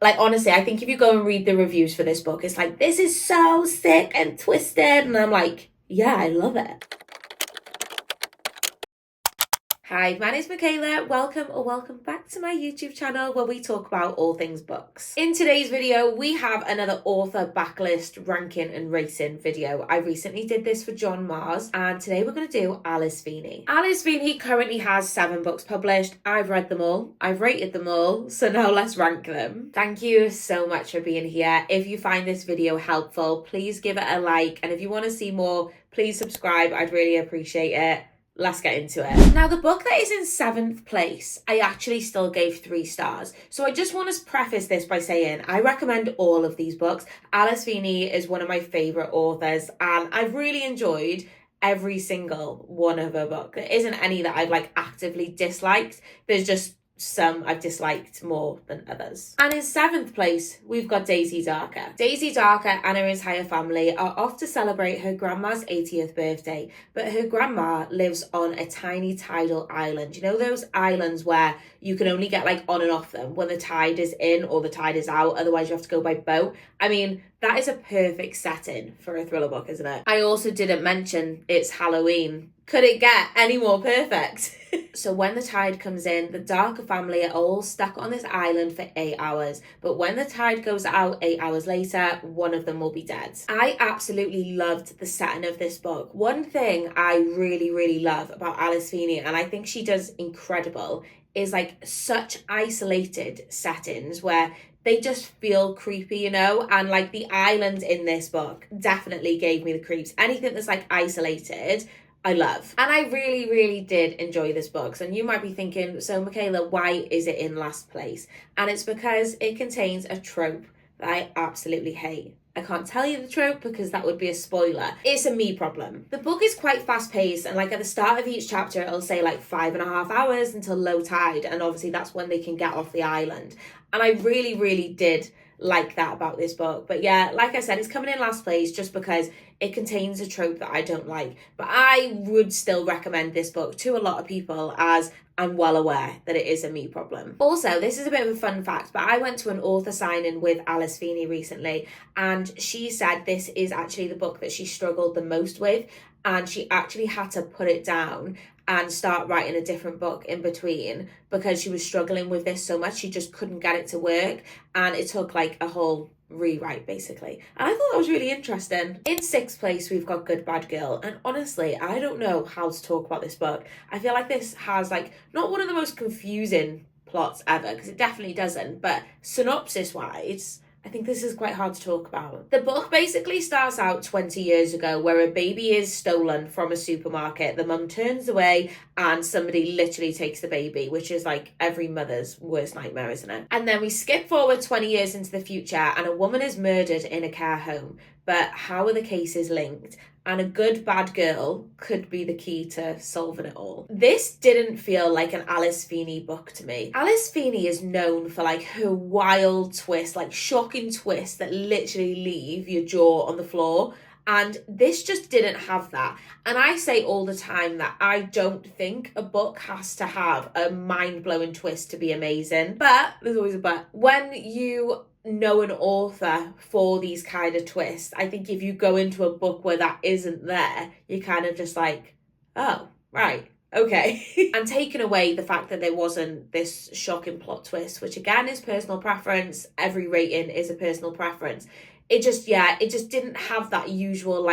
Like, honestly, I think if you go and read the reviews for this book, it's like, this is so sick and twisted. And I'm like, yeah, I love it. Hi, my name's Michaela. Welcome back to my YouTube channel where we talk about all things books. In today's video, we have another author backlist ranking and rating video. I recently did this for John Mars, and today we're going to do Alice Feeney. Alice Feeney currently has 7 books published. I've read them all. I've rated them all. So now let's rank them. Thank you so much for being here. If you find this video helpful, please give it a like. And if you want to see more, please subscribe. I'd really appreciate it. Let's get into it. Now, the book that is in 7th place, I actually still gave 3 stars. So I just want to preface this by saying I recommend all of these books. Alice Feeney is one of my favourite authors, and I've really enjoyed every single one of her books. There isn't any that I've actively disliked. There's just some I've disliked more than others. And in 7th place, we've got Daisy Darker. Daisy Darker and her entire family are off to celebrate her grandma's 80th birthday, but her grandma lives on a tiny tidal island. You know those islands where you can only get on and off them when the tide is in or the tide is out, otherwise you have to go by boat. I mean, that is a perfect setting for a thriller book, isn't it? I also didn't mention it's Halloween. Could it get any more perfect? So when the tide comes in, the Darker family are all stuck on this island for 8 hours. But when the tide goes out 8 hours later, one of them will be dead. I absolutely loved the setting of this book. One thing I really, really love about Alice Feeney, and I think she does incredible, is such isolated settings where they just feel creepy, and the island in this book definitely gave me the creeps. Anything that's isolated, I love. And I really, really did enjoy this book. And you might be thinking, so Michaela, why is it in last place? And it's because it contains a trope that I absolutely hate. I can't tell you the trope because that would be a spoiler. It's a me problem. The book is quite fast paced, and at the start of each chapter, it'll say 5.5 hours until low tide. And obviously that's when they can get off the island. And I really, really did like that about this book. But yeah, like I said, it's coming in last place just because it contains a trope that I don't like. But I would still recommend this book to a lot of people, as I'm well aware that it is a me problem. Also, this is a bit of a fun fact, but I went to an author signing with Alice Feeney recently, and she said this is actually the book that she struggled the most with, and she actually had to put it down and start writing a different book in between because she was struggling with this so much. She just couldn't get it to work, and it took a whole rewrite basically. And I thought that was really interesting. In 6th place, we've got Good Bad Girl, and honestly, I don't know how to talk about this book. I feel like this has not one of the most confusing plots ever, because it definitely doesn't, but synopsis wise, I think this is quite hard to talk about. The book basically starts out 20 years ago where a baby is stolen from a supermarket. The mum turns away and somebody literally takes the baby, which is every mother's worst nightmare, isn't it? And then we skip forward 20 years into the future and a woman is murdered in a care home. But how are the cases linked? And a good bad girl could be the key to solving it all. This didn't feel like an Alice Feeney book to me. Alice Feeney is known for her wild twists, shocking twists that literally leave your jaw on the floor. And this just didn't have that. And I say all the time that I don't think a book has to have a mind-blowing twist to be amazing. But there's always a but. When you know an author for these kind of twists, I think if you go into a book where that isn't there, you're kind of just oh, right, okay. And taking away the fact that there wasn't this shocking plot twist, which again is personal preference, every rating is a personal preference. It just didn't have that usual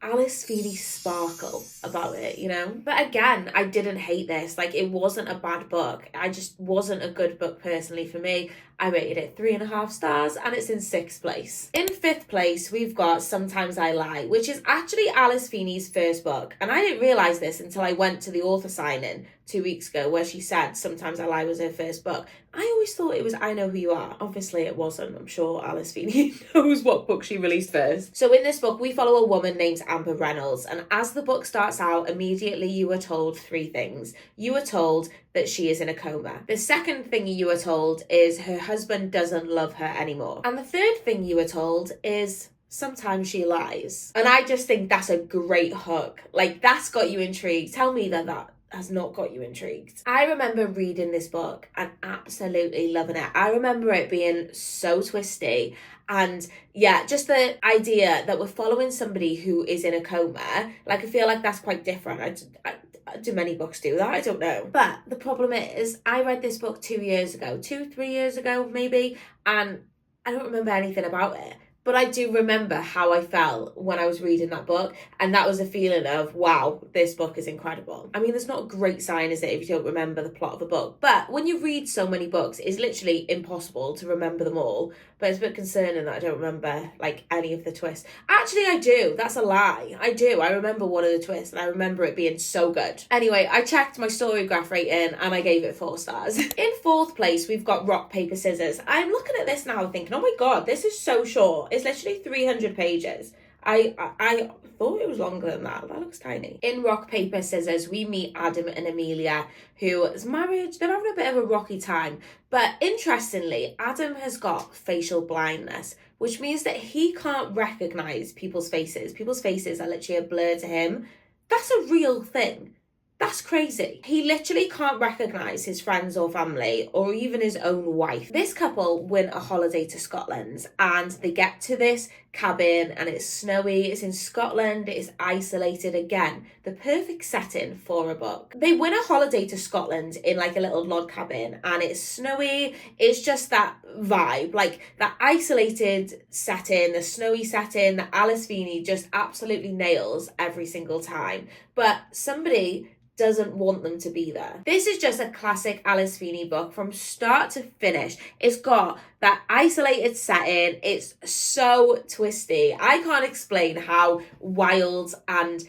Alice Feeney sparkle about it, But again, I didn't hate this. It wasn't a bad book. I just wasn't a good book personally for me. I rated it 3.5 stars, and it's in 6th place. In 5th place, we've got Sometimes I Lie, which is actually Alice Feeney's first book. And I didn't realise this until I went to the author signing 2 weeks ago, where she said Sometimes I Lie was her first book. I always thought it was I Know Who You Are. Obviously it wasn't. I'm sure Alice Feeney knows what book she released first. So in this book, we follow a woman named Amber Reynolds, and as the book starts out, immediately you are told 3 things. You are told that she is in a coma. The second thing you are told is her husband doesn't love her anymore. And the third thing you are told is sometimes she lies. And I just think that's a great hook. That's got you intrigued. Tell me that has not got you intrigued. I remember reading this book and absolutely loving it. I remember it being so twisty, and yeah, just the idea that we're following somebody who is in a coma. Like, I feel like that's quite different. Do many books do that? I don't know. But the problem is, I read this book 3 years ago maybe, and I don't remember anything about it. But I do remember how I felt when I was reading that book, and that was a feeling of, wow, this book is incredible. I mean, there's not a great sign, is it, if you don't remember the plot of a book? But when you read so many books, it's literally impossible to remember them all. But it's a bit concerning that I don't remember, like, any of the twists. Actually, I do. That's a lie. I do. I remember one of the twists, and I remember it being so good. Anyway, I checked my Storygraph rating, and I gave it 4 stars. In 4th place, we've got Rock, Paper, Scissors. I'm looking at this now thinking, oh my God, this is so short. It's literally 300 pages. I thought it was longer than that. That looks tiny. In Rock, Paper, Scissors, we meet Adam and Amelia, whose marriage, they're having a bit of a rocky time. But interestingly, Adam has got facial blindness, which means that he can't recognise people's faces. People's faces are literally a blur to him. That's a real thing. That's crazy. He literally can't recognise his friends or family or even his own wife. This couple win a holiday to Scotland, and they get to this cabin and it's snowy. It's in Scotland. It's isolated again. The perfect setting for a book. They win a holiday to Scotland in like a little log cabin, and it's snowy. It's just that vibe, like that isolated setting, the snowy setting that Alice Feeney just absolutely nails every single time. But somebody doesn't want them to be there. This is just a classic Alice Feeney book from start to finish. It's got that isolated setting. It's so twisty. I can't explain how wild and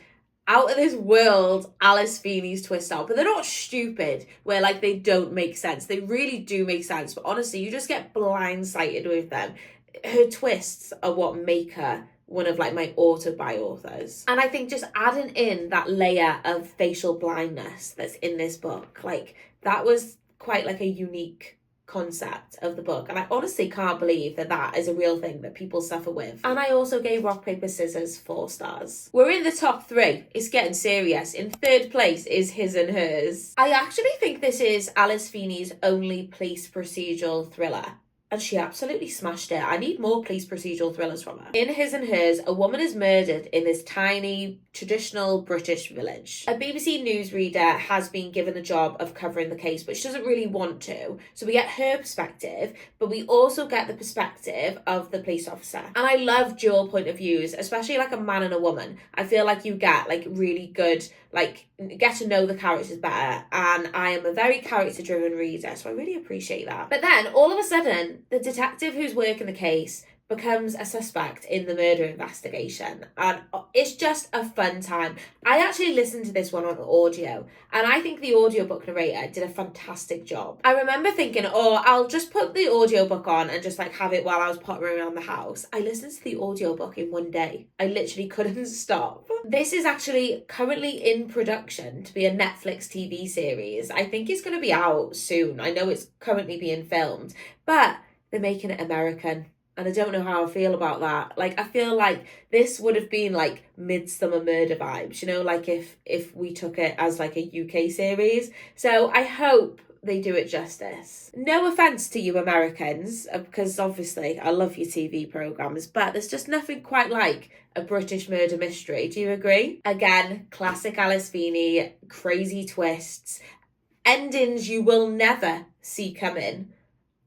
out of this world Alice Feeney's twists are, but they're not stupid where like they don't make sense. They really do make sense, but honestly, you just get blindsided with them. Her twists are what make her one of like my auto-buy authors. And I think just adding in that layer of facial blindness that's in this book, like that was quite like a unique concept of the book. And I honestly can't believe that that is a real thing that people suffer with. And I also gave Rock, Paper, Scissors 4 stars. We're in the top 3. It's getting serious. In 3rd place is His and Hers. I actually think this is Alice Feeney's only police procedural thriller. And she absolutely smashed it. I need more police procedural thrillers from her. In His and Hers, a woman is murdered in this tiny, traditional British village. A BBC newsreader has been given the job of covering the case, but she doesn't really want to. So we get her perspective, but we also get the perspective of the police officer. And I love dual point of views, especially like a man and a woman. I feel like you get like really good, like get to know the characters better. And I am a very character-driven reader, so I really appreciate that. But then all of a sudden, the detective who's working the case becomes a suspect in the murder investigation, and it's just a fun time. I actually listened to this one on audio, and I think the audiobook narrator did a fantastic job. I remember thinking, oh, I'll just put the audiobook on and just like have it while I was pottering around the house. I listened to the audiobook in one day. I literally couldn't stop. This is actually currently in production to be a Netflix TV series. I think it's going to be out soon. I know it's currently being filmed, but they're making it American. And I don't know how I feel about that. Like, I feel like this would have been like Midsummer Murder vibes, you know, like if we took it as like a UK series. So I hope they do it justice. No offence to you Americans, because obviously I love your TV programmes, but there's just nothing quite like a British murder mystery. Do you agree? Again, classic Alice Feeney, crazy twists, endings you will never see coming.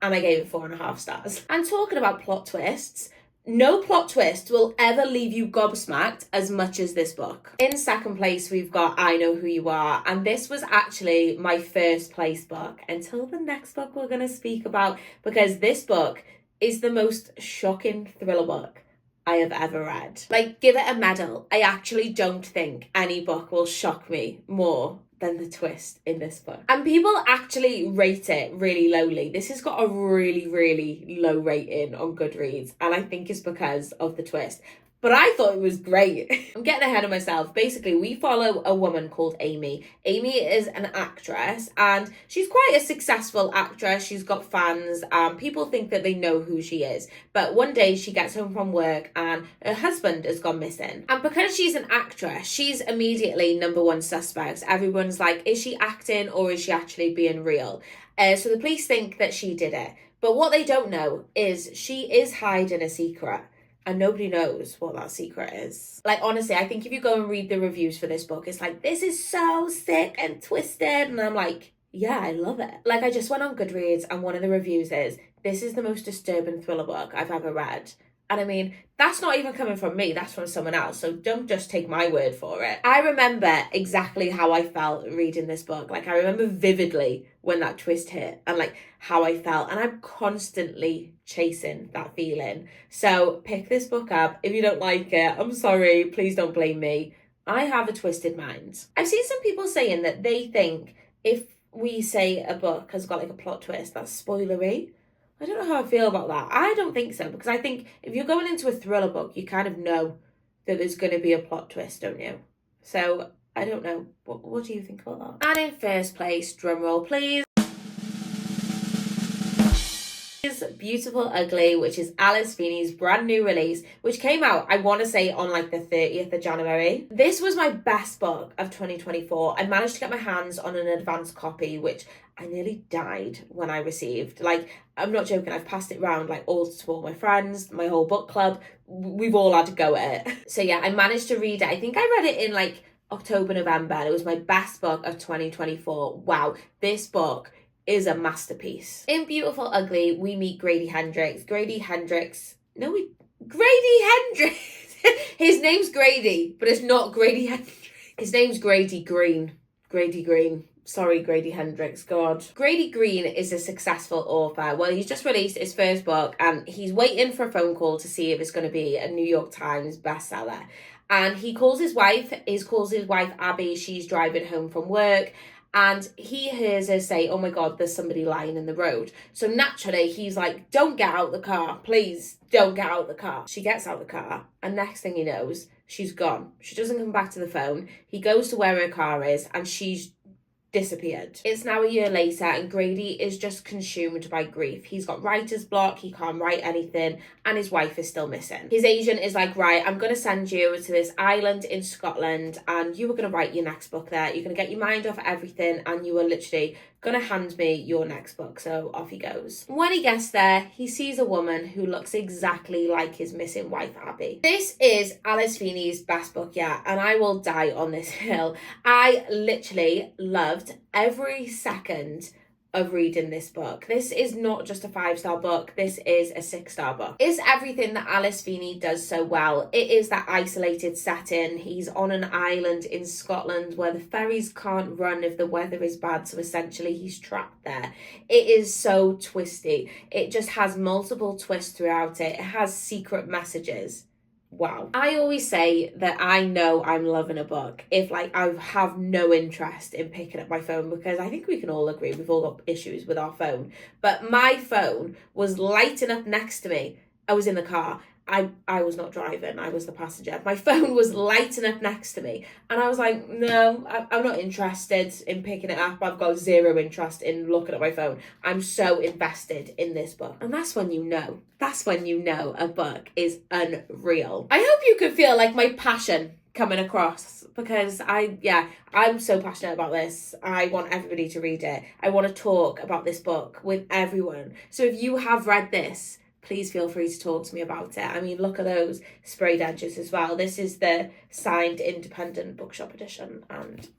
And I gave it 4.5 stars. And talking about plot twists, no plot twist will ever leave you gobsmacked as much as this book. In 2nd place, we've got I Know Who You Are. And this was actually my 1st place book until the next book we're going to speak about, because this book is the most shocking thriller book I have ever read. Like, give it a medal. I actually don't think any book will shock me more than the twist in this book. And people actually rate it really lowly. This has got a really, really low rating on Goodreads, and I think it's because of the twist. but I thought it was great. I'm getting ahead of myself. Basically, we follow a woman called Amy. Amy is an actress, and she's quite a successful actress. She's got fans, and people think that they know who she is. But one day she gets home from work and her husband has gone missing. And because she's an actress, she's immediately number one suspect. Everyone's like, is she acting or is she actually being real? So the police think that she did it. But what they don't know is she is hiding a secret. And nobody knows what that secret is. Like, honestly, I think if you go and read the reviews for this book, it's like, this is so sick and twisted. And I'm like, yeah, I love it. Like, I just went on Goodreads and one of the reviews is, this is the most disturbing thriller book I've ever read. And I mean, that's not even coming from me, that's from someone else. So don't just take my word for it. I remember exactly how I felt reading this book. Like, I remember vividly when that twist hit and like how I felt. And I'm constantly chasing that feeling. So pick this book up. If you don't like it, I'm sorry, please don't blame me. I have a twisted mind. I've seen some people saying that they think if we say a book has got like a plot twist, that's spoilery. I don't know how I feel about that. I don't think so, because I think if you're going into a thriller book, you kind of know that there's going to be a plot twist, don't you? So, I don't know. What do you think about that? And in first place, drumroll please, is Beautiful Ugly, which is Alice Feeney's brand new release, which came out, I want to say, on like the 30th of January. This was my best book of 2024. I managed to get my hands on an advanced copy, which I nearly died when I received. Like, I'm not joking, I've passed it around like all to all my friends, my whole book club. We've all had to go at it. So yeah, I managed to read it. I think I read it in like October, November. It was my best book of 2024. Wow, this book is a masterpiece. In Beautiful Ugly, we meet Grady Hendrix. Grady Hendrix. His name's Grady, but it's not Grady Hendrix. His name's Grady Green. Grady Green. Sorry, Grady Hendrix, God. Grady Green is a successful author. Well, he's just released his first book and he's waiting for a phone call to see if it's going to be a New York Times bestseller. And he calls his wife Abby. She's driving home from work. And he hears her say, oh my God, there's somebody lying in the road. So naturally, he's like, don't get out the car. Please, don't get out the car. She gets out the car. And next thing he knows, she's gone. She doesn't come back to the phone. He goes to where her car is and she's disappeared. It's now a year later and Grady is just consumed by grief. He's got writer's block, he can't write anything, and his wife is still missing. His agent is like, right, I'm going to send you to this island in Scotland and you are going to write your next book there. You're going to get your mind off everything and you are literally going to hand me your next book. So off he goes. When he gets there, he sees a woman who looks exactly like his missing wife, Abby. This is Alice Feeney's best book yet, and I will die on this hill. I literally loved every second of reading this book. This is not just a 5-star book, this is a 6-star book. It's everything that Alice Feeney does so well. It is that isolated setting. He's on an island in Scotland where the ferries can't run if the weather is bad, so essentially he's trapped there. It is so twisty. It just has multiple twists throughout it. It has secret messages. Wow. I always say that I know I'm loving a book if like I have no interest in picking up my phone, because I think we can all agree we've all got issues with our phone. But my phone was lighting up next to me. I was in the car. I was not driving, I was the passenger. My phone was lighting up next to me and I was like, no, I'm not interested in picking it up. I've got zero interest in looking at my phone. I'm so invested in this book. And that's when you know a book is unreal. I hope you could feel like my passion coming across, because I'm so passionate about this. I want everybody to read it. I want to talk about this book with everyone. So if you have read this, please feel free to talk to me about it. I mean, look at those sprayed edges as well. This is the signed independent bookshop edition and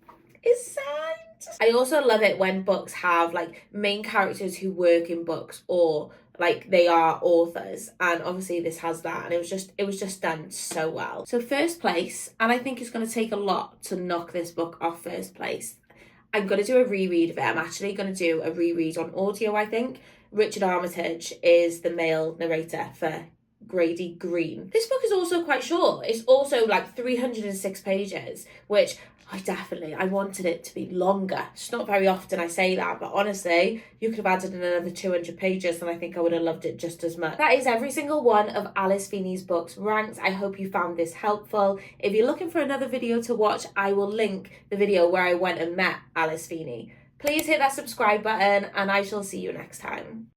it's signed. I also love it when books have like main characters who work in books or like they are authors, and obviously this has that, and it was just done so well. So first place, and I think it's going to take a lot to knock this book off first place. I'm going to do a reread of it. I'm actually going to do a reread on audio, I think. Richard Armitage is the male narrator for grady green. This book is also quite short. It's also like 306 pages, which I wanted it to be longer. It's not very often I say that, but honestly, you could have added another 200 pages and I think I would have loved it just as much. That is every single one of Alice Feeney's books ranked. I hope you found this helpful. If you're looking for another video to watch, I will link the video where I went and met Alice Feeney. Please hit that subscribe button and I shall see you next time.